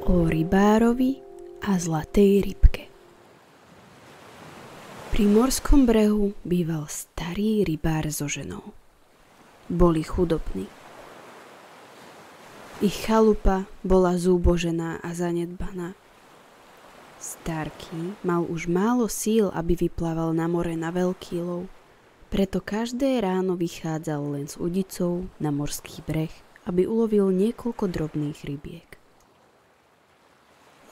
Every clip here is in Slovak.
O rybárovi a zlatej rybke. Pri morskom brehu býval starý rybár so ženou. Boli chudobní. Ich chalupa bola zúbožená a zanedbaná. Starký mal už málo síl, aby vyplával na more na veľký lov, preto každé ráno vychádzal len s udicou na morský breh, aby ulovil niekoľko drobných rybiek.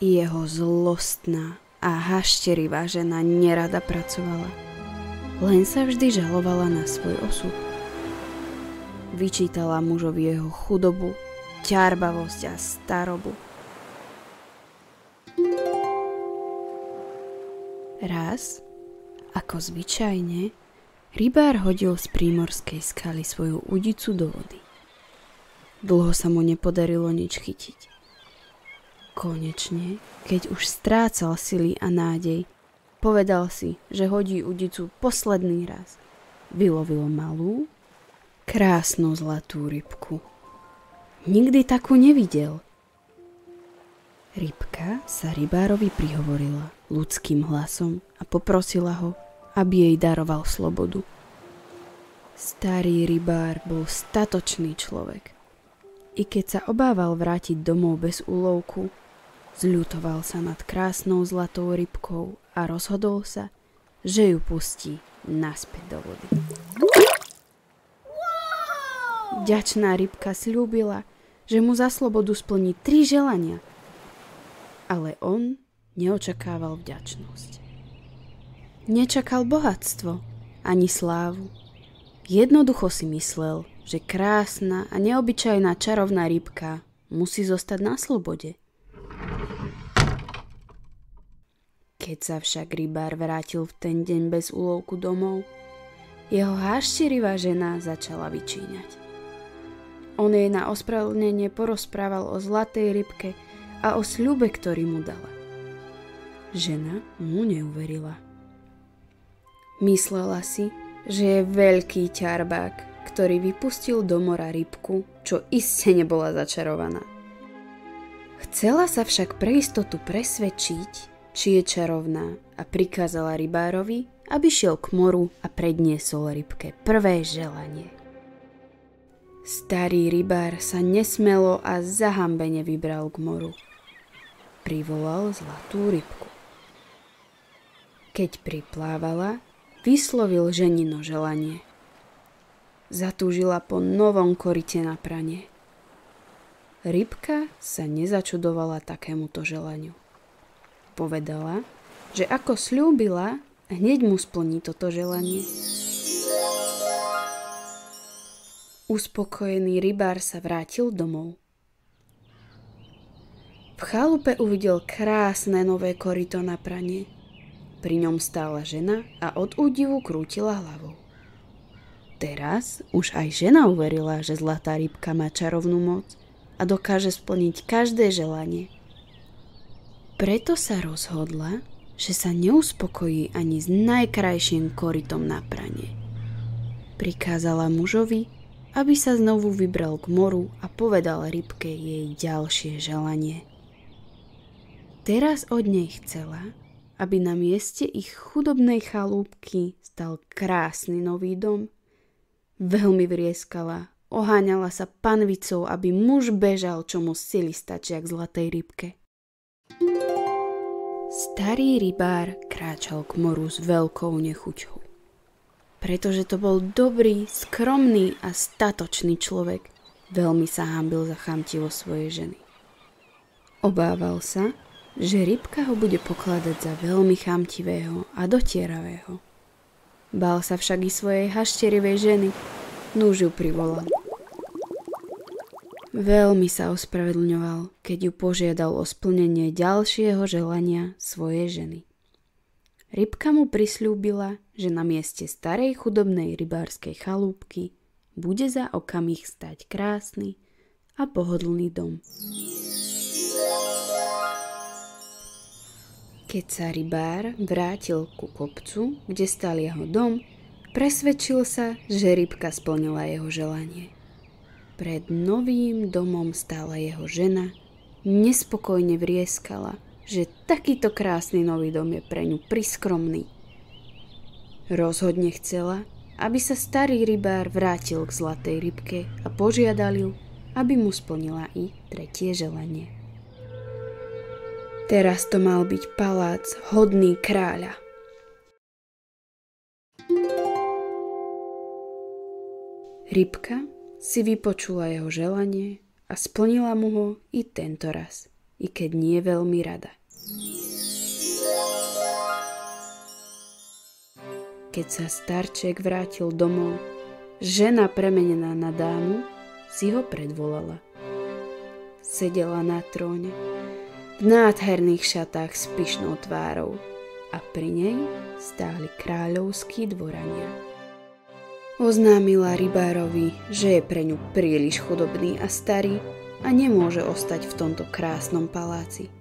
Jeho zlostná a hašterivá žena nerada pracovala, len sa vždy žalovala na svoj osud. Vyčítala mužovi jeho chudobu, ťarbavosť a starobu. Raz, ako zvyčajne, rybár hodil z prímorskej skaly svoju udicu do vody. Dlho sa mu nepodarilo nič chytiť. Konečne, keď už strácal sily a nádej, povedal si, že hodí udicu posledný raz. Vylovil malú, krásnu zlatú rybku. Nikdy takú nevidel. Rybka sa rybárovi prihovorila ľudským hlasom a poprosila ho, aby jej daroval slobodu. Starý rybár bol statočný človek. I keď sa obával vrátiť domov bez úlovku, zľutoval sa nad krásnou zlatou rybkou a rozhodol sa, že ju pustí naspäť do vody. Vďačná rybka sľúbila, že mu za slobodu splní 3 želania. Ale on neočakával vďačnosť. Nečakal bohatstvo ani slávu. Jednoducho si myslel, že krásna a neobyčajná čarovná rybka musí zostať na slobode. Keď sa však rybár vrátil v ten deň bez úlovku domov, jeho hašterivá žena začala vyčíňať. On jej na ospravedlnenie porozprával o zlatej rybke a o sľube, ktorý mu dala. Žena mu neuverila. Myslela si, že je veľký ťarbák, ktorý vypustil do mora rybku, čo iste nebola začarovaná. Chcela sa však pre istotu presvedčiť, či je čarovná, a prikázala rybárovi, aby šiel k moru a predniesol rybke prvé želanie. Starý rybár sa nesmelo a zahambene vybral k moru. Privolal zlatú rybku. Keď priplávala, vyslovil ženino želanie. Zatúžila po novom korite na pranie. Rybka sa nezačudovala takémuto želaniu. Povedala, že ako sľúbila, hneď mu splní toto želanie. Uspokojený rybár sa vrátil domov. V chalupe uvidel krásne nové korito na pranie. Pri ňom stála žena a od údivu krútila hlavou. Teraz už aj žena uverila, že zlatá rybka má čarovnú moc a dokáže splniť každé želanie. Preto sa rozhodla, že sa neuspokojí ani s najkrajším korytom na pranie. Prikázala mužovi, aby sa znovu vybral k moru a povedal rybke jej ďalšie želanie. Teraz od nej chcela, aby na mieste ich chudobnej chalúbky stal krásny nový dom. Veľmi vrieskala, oháňala sa panvicou, aby muž bežal, čo mu sily stačia k zlatej rybke. Starý rybár kráčal k moru s veľkou nechuťou. Pretože to bol dobrý, skromný a statočný človek, veľmi sa hanbil za chamtivosť svojej ženy. Obával sa, že rybka ho bude pokladať za veľmi chamtivého a dotieravého. Bál sa však i svojej hašterivej ženy, núž ju privolal. Veľmi sa ospravedlňoval, keď ju požiadal o splnenie ďalšieho želania svojej ženy. Rybka mu prisľúbila, že na mieste starej chudobnej rybárskej chalúbky bude za okamih stať krásny a pohodlný dom. Keď sa rybár vrátil ku kopcu, kde stal jeho dom, presvedčil sa, že rybka splnila jeho želanie. Pred novým domom stála jeho žena, Nespokojne vrieskala, že takýto krásny nový dom je pre ňu priskromný. Rozhodne chcela, aby sa starý rybár vrátil k zlatej rybke a požiadal ju, aby mu splnila i tretie želanie. Teraz to mal byť palác hodný kráľa. Rybka si vypočula jeho želanie a splnila mu ho i tento raz, i keď nie veľmi rada. Keď sa starček vrátil domov, žena premenená na dámu si ho predvolala. Sedela na tróne, v nádherných šatách s pyšnou tvárou a pri nej stáli kráľovskí dvorania. Oznámila rybárovi, že je pre ňu príliš chudobný a starý a nemôže ostať v tomto krásnom paláci.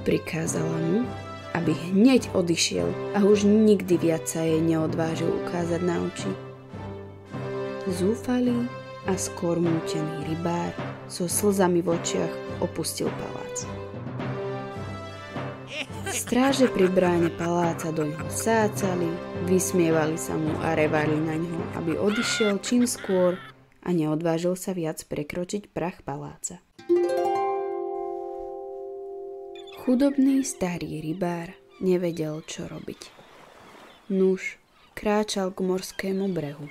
Prikázala mu, aby hneď odišiel a už nikdy viac sa jej neodvážil ukázať na oči. Zúfalý a skôr mútený rybár so slzami v očiach opustil palác. Stráže pri bráne paláca do ňoho sácali, vysmievali sa mu a revali na ňo, aby odišiel čím skôr a neodvážil sa viac prekročiť prach paláca. Chudobný starý rybár nevedel, čo robiť. Nuž kráčal k morskému brehu.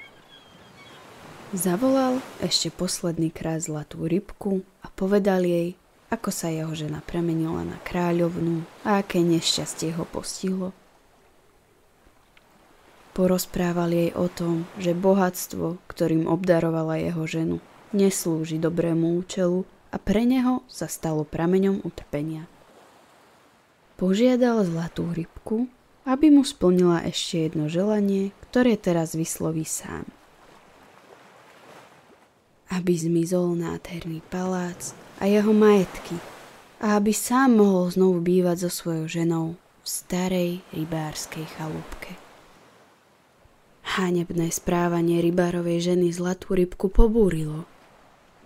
Zavolal ešte posledný krát zlatú rybku a povedal jej, ako sa jeho žena premenila na kráľovnú a aké nešťastie ho postihlo. Porozprával jej o tom, že bohatstvo, ktorým obdarovala jeho ženu, neslúži dobrému účelu a pre neho sa stalo prameňom utrpenia. Požiadal zlatú rybku, aby mu splnila ešte jedno želanie, ktoré teraz vysloví sám. Aby zmizol nádherný palác a jeho majetky a aby sám mohol znovu bývať so svojou ženou v starej rybárskej chalúbke. Hanebné správanie rybárovej ženy zlatú rybku pobúrilo.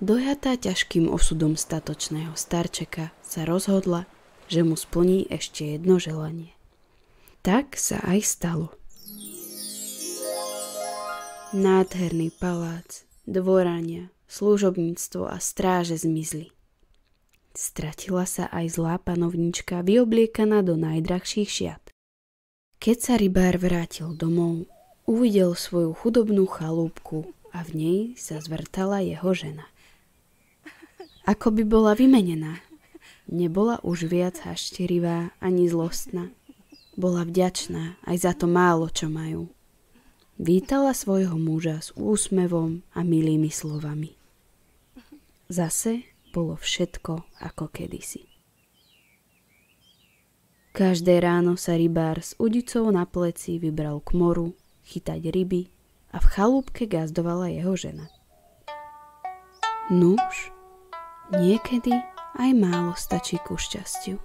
Dojatá ťažkým osudom statočného starčeka sa rozhodla, že mu splní ešte jedno želanie. Tak sa aj stalo. Nádherný palác, dvorania, služobníctvo a stráže zmizli. Stratila sa aj zlá panovnička vyobliekaná do najdrahších šiat. Keď sa rybár vrátil domov, uvidel svoju chudobnú chalúbku a v nej sa zvrtala jeho žena. Ako by bola vymenená. Nebola už viac hašterivá ani zlostná. Bola vďačná aj za to málo, čo majú. Vítala svojho muža s úsmevom a milými slovami. Zase bolo všetko ako kedysi. Každé ráno sa rybár s udicou na pleci vybral k moru chytať ryby a v chalúbke gazdovala jeho žena. Nuž, niekedy aj málo stačí ku šťastiu.